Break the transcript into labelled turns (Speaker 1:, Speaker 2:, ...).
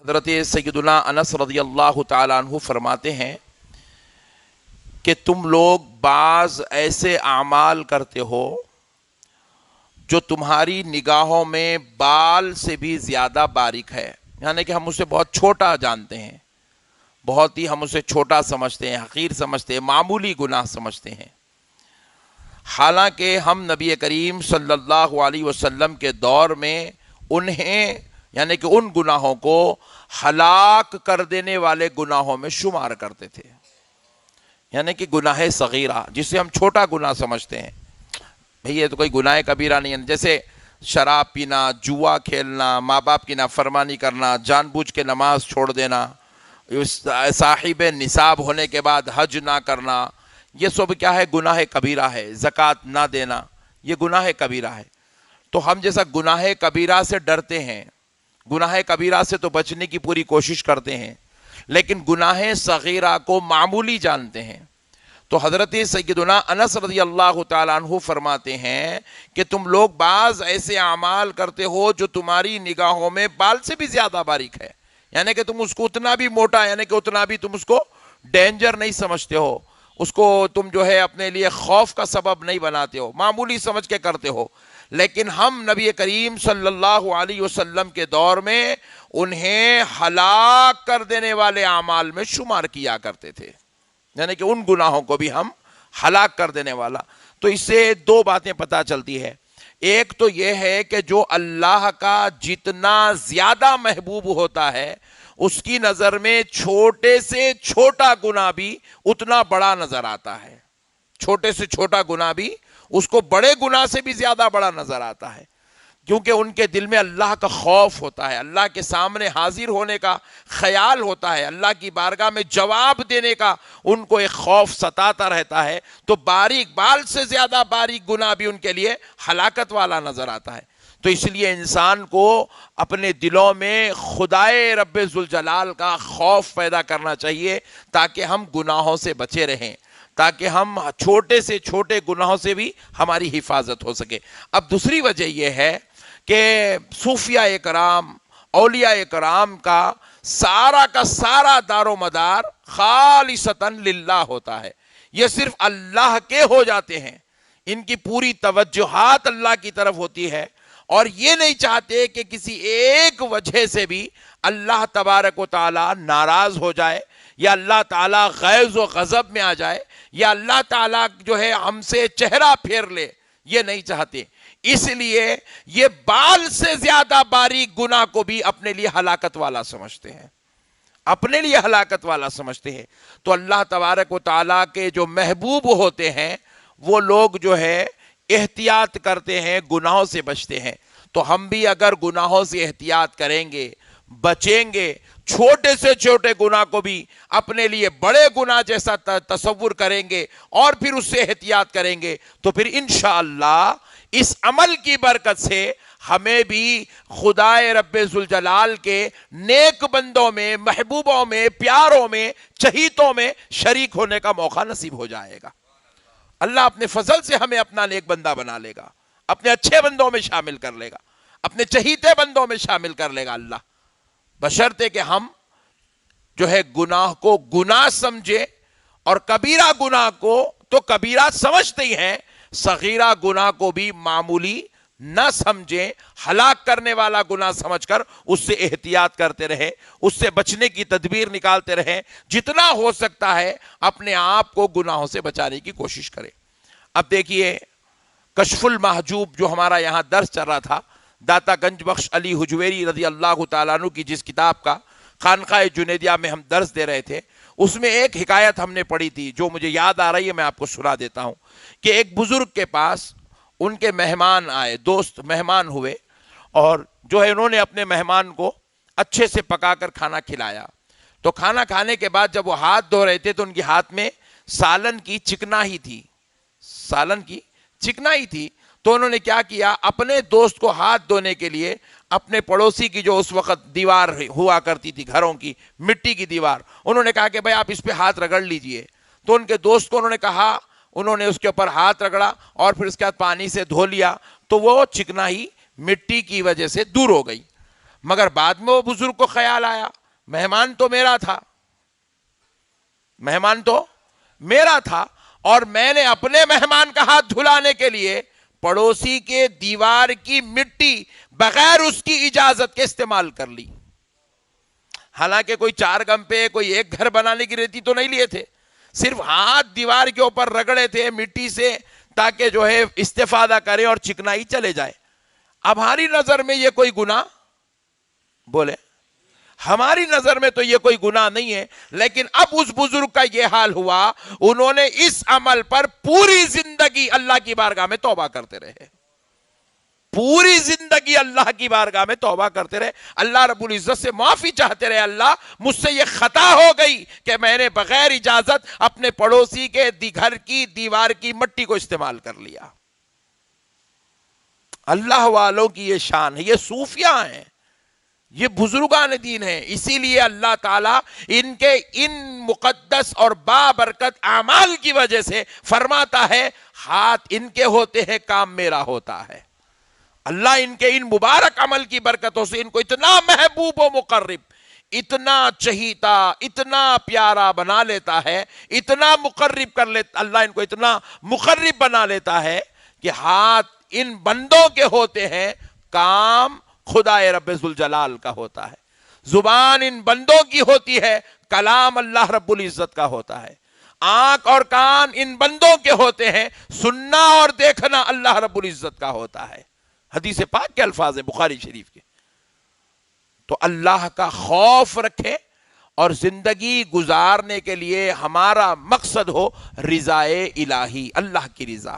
Speaker 1: حضرت سیدنا انس رضی اللہ تعالیٰ عنہ فرماتے ہیں کہ تم لوگ بعض ایسے اعمال کرتے ہو جو تمہاری نگاہوں میں بال سے بھی زیادہ باریک ہے، یعنی کہ ہم اسے بہت چھوٹا جانتے ہیں، بہت ہی ہم اسے چھوٹا سمجھتے ہیں، حقیر سمجھتے ہیں، معمولی گناہ سمجھتے ہیں، حالانکہ ہم نبی کریم صلی اللہ علیہ وسلم کے دور میں انہیں یعنی کہ ان گناہوں کو ہلاک کر دینے والے گناہوں میں شمار کرتے تھے، یعنی کہ گناہ صغیرہ جسے ہم چھوٹا گناہ سمجھتے ہیں، بھئی یہ تو کوئی گناہ کبیرہ نہیں ہے، جیسے شراب پینا، جوا کھیلنا، ماں باپ کی نافرمانی کرنا، جان بوجھ کے نماز چھوڑ دینا، صاحب نصاب ہونے کے بعد حج نہ کرنا، یہ سب کیا ہے؟ گناہ کبیرہ ہے۔ زکوٰۃ نہ دینا، یہ گناہ کبیرہ ہے۔ تو ہم جیسا گناہ کبیرہ سے ڈرتے ہیں، گناہ کبیرہ سے تو بچنے کی پوری کوشش کرتے ہیں، لیکن گناہ صغیرہ کو معمولی جانتے ہیں۔ تو حضرت سیدنا انس رضی اللہ تعالیٰ عنہ فرماتے ہیں کہ تم لوگ بعض ایسے اعمال کرتے ہو جو تمہاری نگاہوں میں بال سے بھی زیادہ باریک ہے، یعنی کہ تم اس کو اتنا بھی موٹا، یعنی کہ اتنا بھی تم اس کو ڈینجر نہیں سمجھتے ہو، اس کو تم جو ہے اپنے لیے خوف کا سبب نہیں بناتے ہو، معمولی سمجھ کے کرتے ہو، لیکن ہم نبی کریم صلی اللہ علیہ وسلم کے دور میں انہیں ہلاک کر دینے والے اعمال میں شمار کیا کرتے تھے، یعنی کہ ان گناہوں کو بھی ہم ہلاک کر دینے والا۔ تو اس سے دو باتیں پتہ چلتی ہے، ایک تو یہ ہے کہ جو اللہ کا جتنا زیادہ محبوب ہوتا ہے اس کی نظر میں چھوٹے سے چھوٹا گناہ بھی اتنا بڑا نظر آتا ہے، چھوٹے سے چھوٹا گناہ بھی اس کو بڑے گناہ سے بھی زیادہ بڑا نظر آتا ہے، کیونکہ ان کے دل میں اللہ کا خوف ہوتا ہے، اللہ کے سامنے حاضر ہونے کا خیال ہوتا ہے، اللہ کی بارگاہ میں جواب دینے کا ان کو ایک خوف ستاتا رہتا ہے، تو باریک بال سے زیادہ باریک گناہ بھی ان کے لیے ہلاکت والا نظر آتا ہے۔ تو اس لیے انسان کو اپنے دلوں میں خدائے رب ذوالجلال کا خوف پیدا کرنا چاہیے تاکہ ہم گناہوں سے بچے رہیں، تاکہ ہم چھوٹے سے چھوٹے گناہوں سے بھی ہماری حفاظت ہو سکے۔ اب دوسری وجہ یہ ہے کہ صوفیاء کرام، اولیاء کرام کا سارا دار و مدار خالصتاً للہ ہوتا ہے، یہ صرف اللہ کے ہو جاتے ہیں، ان کی پوری توجہات اللہ کی طرف ہوتی ہے، اور یہ نہیں چاہتے کہ کسی ایک وجہ سے بھی اللہ تبارک و تعالی ناراض ہو جائے، یا اللہ تعالیٰ غیظ و غضب میں آ جائے، یا اللہ تعالیٰ جو ہے ہم سے چہرہ پھیر لے، یہ نہیں چاہتے۔ اس لیے یہ بال سے زیادہ باریک گناہ کو بھی اپنے لیے ہلاکت والا سمجھتے ہیں، اپنے لیے ہلاکت والا سمجھتے ہیں۔ تو اللہ تبارک و تعالیٰ کے جو محبوب ہوتے ہیں وہ لوگ جو ہے احتیاط کرتے ہیں، گناہوں سے بچتے ہیں۔ تو ہم بھی اگر گناہوں سے احتیاط کریں گے، بچیں گے، چھوٹے سے چھوٹے گناہ کو بھی اپنے لیے بڑے گناہ جیسا تصور کریں گے اور پھر اس سے احتیاط کریں گے، تو پھر انشاءاللہ اس عمل کی برکت سے ہمیں بھی خدائے رب ذوالجلال کے نیک بندوں میں، محبوبوں میں، پیاروں میں، چہیتوں میں شریک ہونے کا موقع نصیب ہو جائے گا۔ اللہ اپنے فضل سے ہمیں اپنا نیک بندہ بنا لے گا، اپنے اچھے بندوں میں شامل کر لے گا، اپنے چہیتے بندوں میں شامل کر لے گا اللہ، بشرطے کہ ہم جو ہے گناہ کو گناہ سمجھے، اور کبیرہ گناہ کو تو کبیرہ سمجھتے ہی ہیں، صغیرہ گناہ کو بھی معمولی نہ سمجھیں، ہلاک کرنے والا گناہ سمجھ کر اس سے احتیاط کرتے رہے، اس سے بچنے کی تدبیر نکالتے رہے، جتنا ہو سکتا ہے اپنے آپ کو گناہوں سے بچانے کی کوشش کرے۔ اب دیکھیے کشف المحجوب جو ہمارا یہاں درس چل رہا تھا، داتا گنج بخش علی حجویری رضی اللہ تعالیٰ عنہ کی جس کتاب کا خانقاہ جنیدیہ میں ہم درس دے رہے تھے، اس میں ایک حکایت ہم نے پڑھی تھی جو مجھے یاد آ رہی ہے، میں آپ کو سنا دیتا ہوں کہ ایک بزرگ کے پاس ان کے مہمان آئے، دوست مہمان ہوئے، اور جو ہے انہوں نے اپنے مہمان کو اچھے سے پکا کر کھانا کھلایا۔ تو کھانا کھانے کے بعد جب وہ ہاتھ دھو رہے تھے تو ان کے ہاتھ میں سالن کی چکنائی تھی، سالن کی چکنائی تھی، تو انہوں نے کیا کیا، اپنے دوست کو ہاتھ دھونے کے لیے اپنے پڑوسی کی جو اس وقت دیوار ہوا کرتی تھی گھروں کی، مٹی کی دیوار، انہوں نے کہا کہ بھائی آپ اس پہ ہاتھ رگڑ لیجئے۔ تو ان کے دوست کو انہوں نے کہا، انہوں نے اس کے اوپر ہاتھ رگڑا اور پھر اس کے بعد پانی سے دھو لیا، تو وہ چکنائی مٹی کی وجہ سے دور ہو گئی۔ مگر بعد میں وہ بزرگ کو خیال آیا مہمان تو میرا تھا، مہمان تو میرا تھا، اور میں نے اپنے مہمان کا ہاتھ دھلانے کے لیے پڑوسی کے دیوار کی مٹی بغیر اس کی اجازت کے استعمال کر لی. حالانکہ کوئی 4 گھمپے، کوئی ایک گھر بنانے کی ریتی تو نہیں لیے تھے، صرف ہاتھ دیوار کے اوپر رگڑے تھے مٹی سے تاکہ جو ہے استفادہ کرے اور چکنائی چلے جائے. اب ہماری نظر میں یہ کوئی گناہ، بولے ہماری نظر میں تو یہ کوئی گناہ نہیں ہے، لیکن اب اس بزرگ کا یہ حال ہوا، انہوں نے اس عمل پر پوری زندگی اللہ کی بارگاہ میں توبہ کرتے رہے، پوری زندگی اللہ کی بارگاہ میں توبہ کرتے رہے، اللہ رب العزت سے معافی چاہتے رہے، اللہ مجھ سے یہ خطا ہو گئی کہ میں نے بغیر اجازت اپنے پڑوسی کے گھر کی دیوار کی مٹی کو استعمال کر لیا. اللہ والوں کی یہ شان ہے، یہ صوفیاء ہیں، یہ بزرگان دین ہیں. اسی لیے اللہ تعالیٰ ان کے ان مقدس اور بابرکت اعمال کی وجہ سے فرماتا ہے ہاتھ ان کے ہوتے ہیں، کام میرا ہوتا ہے. اللہ ان کے ان مبارک عمل کی برکتوں سے ان کو اتنا محبوب و مقرب، اتنا چہیتا، اتنا پیارا بنا لیتا ہے، اتنا مقرب کر لیتا، اللہ ان کو اتنا مقرب بنا لیتا ہے کہ ہاتھ ان بندوں کے ہوتے ہیں، کام خدا رب ذوالجلال کا ہوتا ہے. زبان ان بندوں کی ہوتی ہے، کلام اللہ رب العزت کا ہوتا ہے. آنکھ اور کان ان بندوں کے ہوتے ہیں، سننا اور دیکھنا اللہ رب العزت کا ہوتا ہے. حدیث پاک کے الفاظ ہیں بخاری شریف کے. تو اللہ کا خوف رکھیں اور زندگی گزارنے کے لیے ہمارا مقصد ہو رضائے الہی، اللہ کی رضا.